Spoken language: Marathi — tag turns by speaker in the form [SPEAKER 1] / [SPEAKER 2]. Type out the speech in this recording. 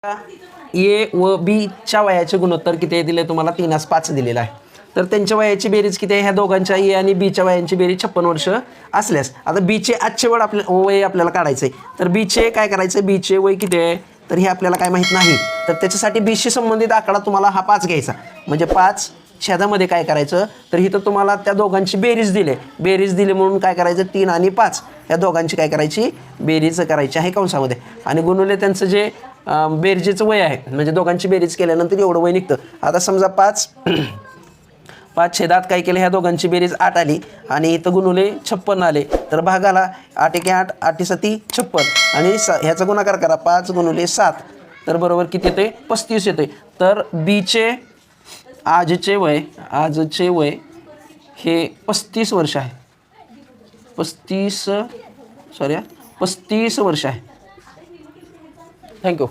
[SPEAKER 1] ए व बीच्या वयाचे गुणोत्तर किती दिले तुम्हाला 3:5 दिलेला आहे. तर त्यांच्या वयाची बेरीज किती आहे? ह्या दोघांच्या ए आणि बीच्या वयांची बेरीज 56 वर्ष असल्यास आता बीचे आजचे वय आपल्याला काढायचं आहे. तर बीचे काय करायचं? बीचे वय किती आहे तर हे आपल्याला काय माहीत नाही. तर त्याच्यासाठी बीशी संबंधित आकडा तुम्हाला हा 5 घ्यायचा. म्हणजे 5 छेदामध्ये काय करायचं तर इथं तुम्हाला त्या दोघांची बेरीज दिली म्हणून काय करायचं 3 आणि 5 या दोघांची काय करायची बेरीज करायची आहे कंसामध्ये आणि गुणुले त्यांचं जे बेरजेचं वय आहे म्हणजे दोघांची बेरीज केल्यानंतर एवढं वय निघतं. आता समजा 5 छेदात काय केलं ह्या दोघांची बेरीज 8 आली आणि इथं गुणुले 56 आले तर भागाला 8 × 8 8 × 7 56 आणि ह्याचा गुणाकार करा 5 × 7 तर बरोबर किती येते 35 येते. तर बीचे आजचे वय हे 35 वर्ष आहे. 35 वर्ष आहे. थँक्यू.